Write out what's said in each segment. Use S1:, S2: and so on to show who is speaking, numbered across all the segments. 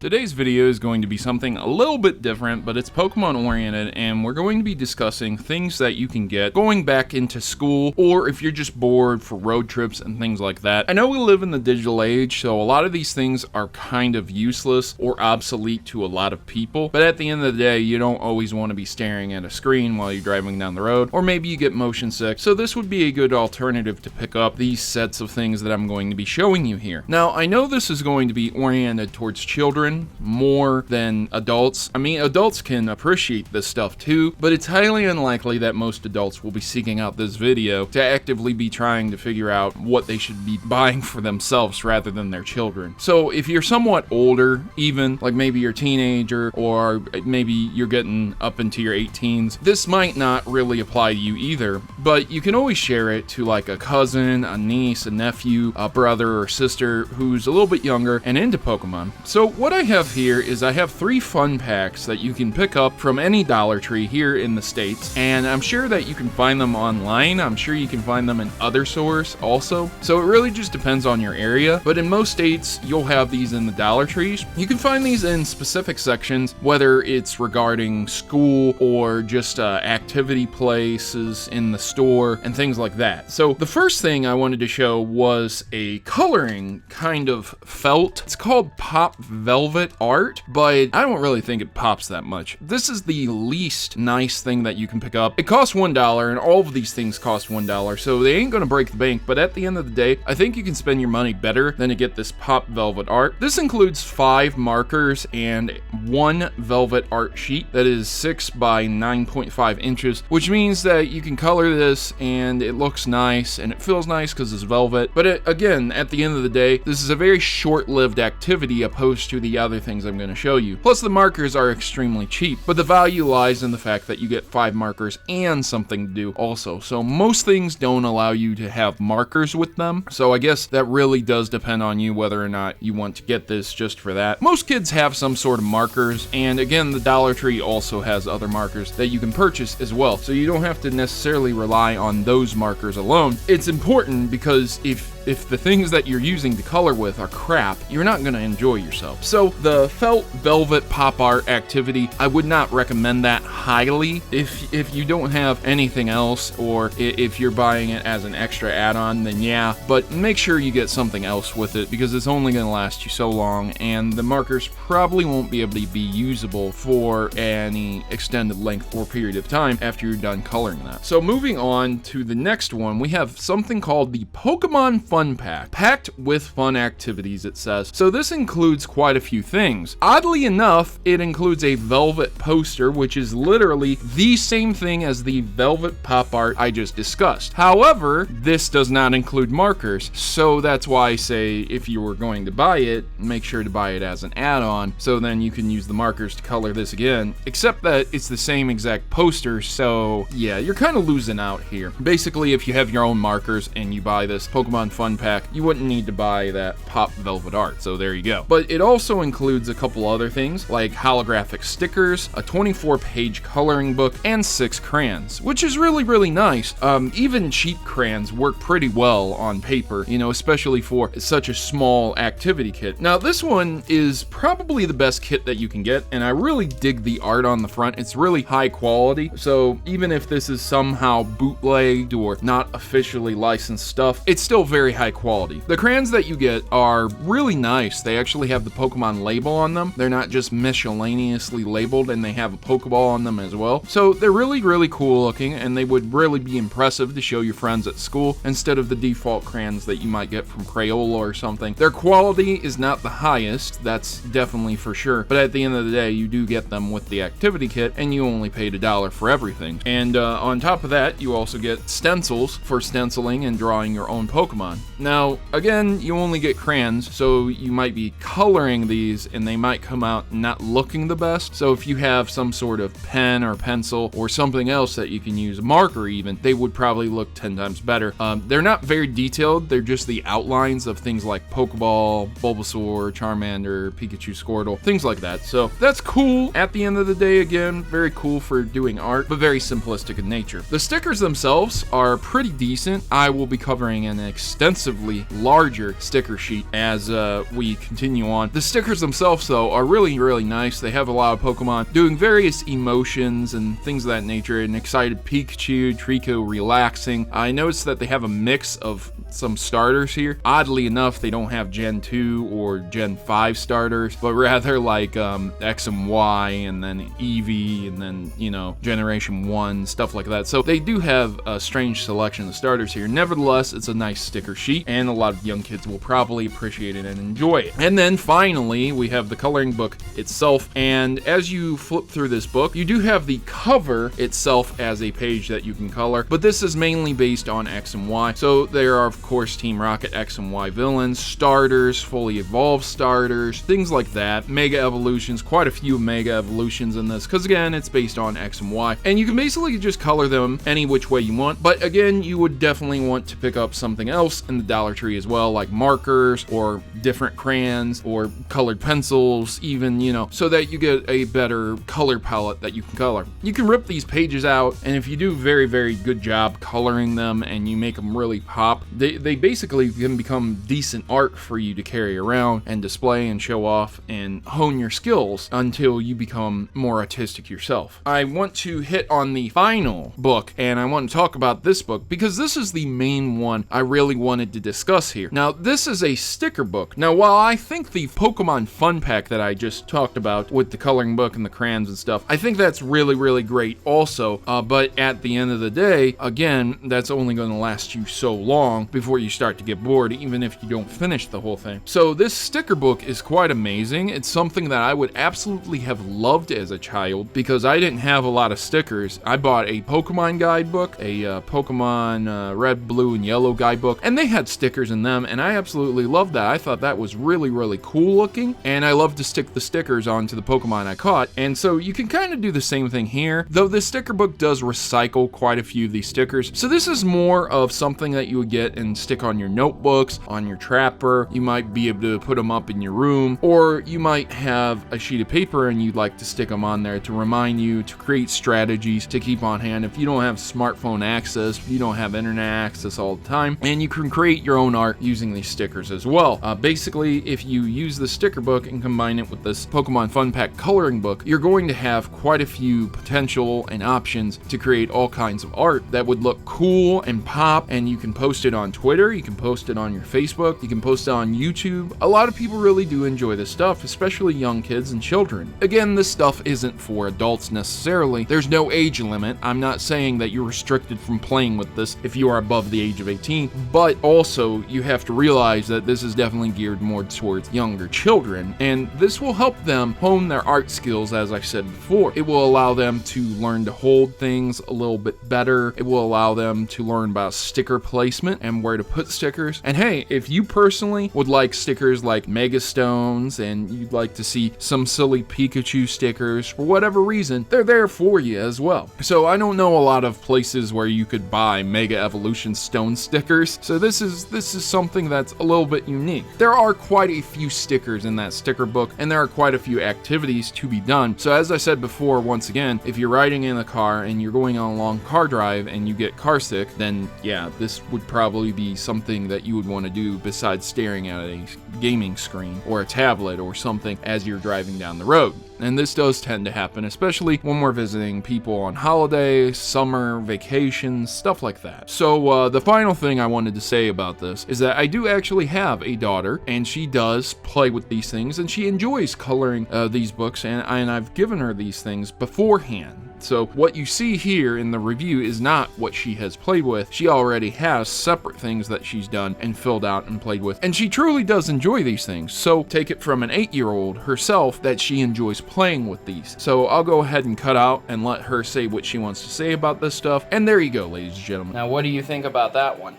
S1: Today's video is going to be something a little bit different, but it's Pokemon oriented, and we're going to be discussing things that you can get going back into school, or if you're just bored for road trips and things like that. I know we live in the digital age, so a lot of these things are kind of useless or obsolete to a lot of people, but at the end of the day, you don't always want to be staring at a screen while you're driving down the road, or maybe you get motion sick, so this would be a good alternative to pick up these sets of things that I'm going to be showing you here. Now, I know this is going to be oriented towards children more than adults. I mean, adults can appreciate this stuff too, but it's highly unlikely that most adults will be seeking out this video to actively be trying to figure out what they should be buying for themselves rather than their children. So if you're somewhat older, even like maybe you're a teenager or maybe you're getting up into your 18s, this might not really apply to you either, but you can always share it to like a cousin, a niece, a nephew, a brother or sister who's a little bit younger and into Pokemon. So what I have here is I have 3 fun packs that you can pick up from any Dollar Tree here in the States, and I'm sure that you can find them online. I'm sure you can find them in other stores also. So it really just depends on your area, but in most states you'll have these in the Dollar Trees. You can find these in specific sections, whether it's regarding school or just activity places in the store and things like that. So the first thing I wanted to show was a coloring kind of felt. It's called Pop Velvet Art, but I don't really think it pops that much. This is the least nice thing that you can pick up. It costs $1, and all of these things cost $1, so they ain't gonna break the bank, but at the end of the day, I think you can spend your money better than to get this Pop Velvet Art. This includes 5 markers and 1 velvet art sheet that is 6 by 9.5 inches, which means that you can color this and it looks nice and it feels nice because it's velvet. But again, at the end of the day, this is a very short-lived activity opposed to the other things I'm going to show you. Plus, the markers are extremely cheap, but the value lies in the fact that you get 5 markers and something to do also. So most things don't allow you to have markers with them, so I guess that really does depend on you whether or not you want to get this just for that. Most kids have some sort of markers, and again, the Dollar Tree also has other markers that you can purchase as well, so you don't have to necessarily rely on those markers alone. It's important because if the things that you're using to color with are crap, you're not going to enjoy yourself. So the felt velvet pop art activity, I would not recommend that highly if you don't have anything else, or if you're buying it as an extra add-on, then yeah, but make sure you get something else with it because it's only going to last you so long, and the markers probably won't be able to be usable for any extended length or period of time after you're done coloring that. So moving on to the next one, we have something called the Pokemon Fun Pack. Packed with fun activities, it says. So this includes quite a few things. Oddly enough, it includes a velvet poster, which is literally the same thing as the velvet pop art I just discussed. However, this does not include markers, so that's why I say if you were going to buy it, make sure to buy it as an add-on, so then you can use the markers to color this again, except that it's the same exact poster, so yeah, you're kind of losing out here. Basically, if you have your own markers and you buy this Pokemon Fun Pack, you wouldn't need to buy that Pop Velvet Art, so there you go. But it also includes a couple other things like holographic stickers, a 24-page coloring book, and 6 crayons, which is really nice. Even cheap crayons work pretty well on paper, you know, especially for such a small activity kit. Now this one is probably the best kit that you can get, and I really dig the art on the front. It's really high quality, so even if this is somehow bootlegged or not officially licensed stuff, it's still very high quality. The crayons that you get are really nice. They actually have the Pokemon label on them. They're not just miscellaneously labeled, and they have a Pokeball on them as well. So they're really cool looking, and they would really be impressive to show your friends at school instead of the default crayons that you might get from Crayola or something. Their quality is not the highest, that's definitely for sure, but at the end of the day, you do get them with the activity kit, and you only paid $1 for everything. And on top of that, you also get stencils for stenciling and drawing your own Pokemon. Now, again, you only get crayons, so you might be coloring these and they might come out not looking the best. So if you have some sort of pen or pencil or something else that you can use, a marker even, they would probably look 10 times better. They're not very detailed, they're just the outlines of things like Pokeball, Bulbasaur, Charmander, Pikachu, Squirtle, things like that. So that's cool. At the end of the day, again, very cool for doing art, but very simplistic in nature. The stickers themselves are pretty decent. I will be covering an extensive extensively larger sticker sheet as we continue on. The stickers themselves, though, are really, really nice. They have a lot of Pokemon doing various emotions and things of that nature. An excited Pikachu, Trico relaxing. I noticed that they have a mix of some starters here. Oddly enough, they don't have Gen 2 or Gen 5 starters, but rather like X and Y, and then Eevee, and then, you know, Generation 1, stuff like that. So they do have a strange selection of starters here. Nevertheless, it's a nice sticker sheet, and a lot of young kids will probably appreciate it and enjoy it. And then finally, we have the coloring book itself, and as you flip through this book, you do have the cover itself as a page that you can color, but this is mainly based on X and Y. So there are, of course, Team Rocket X and Y villains, starters, fully evolved starters, things like that, Mega Evolutions, quite a few Mega Evolutions in this, because again, it's based on X and Y, and you can basically just color them any which way you want. But again, you would definitely want to pick up something else in the Dollar Tree as well, like markers or different crayons or colored pencils even, you know, so that you get a better color palette that you can color. You can rip these pages out, and if you do a very, very good job coloring them and you make them really pop, they basically can become decent art for you to carry around and display and show off and hone your skills until you become more artistic yourself. I want to hit on the final book, and I want to talk about this book because this is the main one I really wanted to discuss here. Now, this is a sticker book. Now, while I think the Pokemon Fun Pack that I just talked about with the coloring book and the crayons and stuff, I think that's really, really great also, but at the end of the day, again, that's only going to last you so long before you start to get bored, even if you don't finish the whole thing. So this sticker book is quite amazing. It's something that I would absolutely have loved as a child because I didn't have a lot of stickers. I bought a Pokemon guidebook, a Pokemon red, blue, and yellow guidebook, and they had stickers in them, and I absolutely loved that. I thought that was really, really cool looking, and I love to stick the stickers onto the Pokemon I caught. And so you can kind of do the same thing here, though this sticker book does recycle quite a few of these stickers. So this is more of something that you would get and stick on your notebooks, on your trapper. You might be able to put them up in your room, or you might have a sheet of paper and you'd like to stick them on there to remind you to create strategies to keep on hand if you don't have smartphone access, if you don't have internet access all the time, and you can create your own art using these stickers as well. Basically, if you use the sticker book and combine it with this Pokemon Fun Pack coloring book, you're going to have quite a few potential and options to create all kinds of art that would look cool and pop, and you can post it on Twitter, you can post it on your Facebook, you can post it on YouTube. A lot of people really do enjoy this stuff, especially young kids and children. Again, this stuff isn't for adults necessarily. There's no age limit. I'm not saying that you're restricted from playing with this if you are above the age of 18, but also you have to realize that this is definitely geared more towards younger children, and this will help them hone their art skills, as I said before. It will allow them to learn to hold things a little bit better. It will allow them to learn about sticker placement and where to put stickers. And hey, if you personally would like stickers like Mega Stones and you'd like to see some silly Pikachu stickers for whatever reason, they're there for you as well. So I don't know a lot of places where you could buy Mega Evolution Stone stickers, so this is something that's a little bit unique. There are quite a few stickers in that sticker book, and there are quite a few activities to be done. So as I said before, once again, if you're riding in a car and you're going on a long car drive and you get car sick, then yeah, this would probably be something that you would want to do besides staring at a gaming screen or a tablet or something as you're driving down the road. And this does tend to happen, especially when we're visiting people on holidays, summer, vacations, stuff like that. So the final thing I wanted to say about this is that I do actually have a daughter, and she does play with these things, and she enjoys coloring these books, and I've given her these things beforehand. So what you see here in the review is not what she has played with. She already has separate things that she's done and filled out and played with, and she truly does enjoy these things. So take it from an 8-year-old herself that she enjoys playing with these. So I'll go ahead and cut out and let her say what she wants to say about this stuff, and there you go, ladies and gentlemen. Now, what do you think about that one?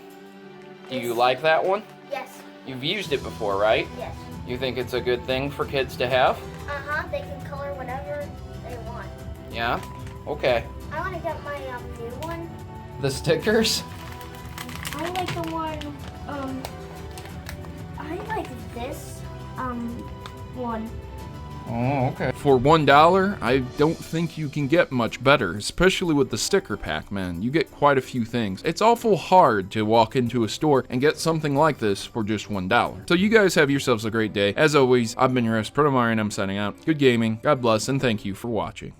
S1: Do you like that one?
S2: Yes.
S1: You've used it before, right?
S2: Yes.
S1: You think it's a good thing for kids to have?
S2: They can color whatever they want.
S1: Yeah? Okay.
S2: I want to get my new one.
S1: The stickers?
S2: I like the one, I like this, one.
S1: Oh, okay. For $1, I don't think you can get much better, especially with the sticker pack, man. You get quite a few things. It's awful hard to walk into a store and get something like this for just $1. So you guys have yourselves a great day. As always, I've been your host, Protomario, and I'm signing out. Good gaming, God bless, and thank you for watching.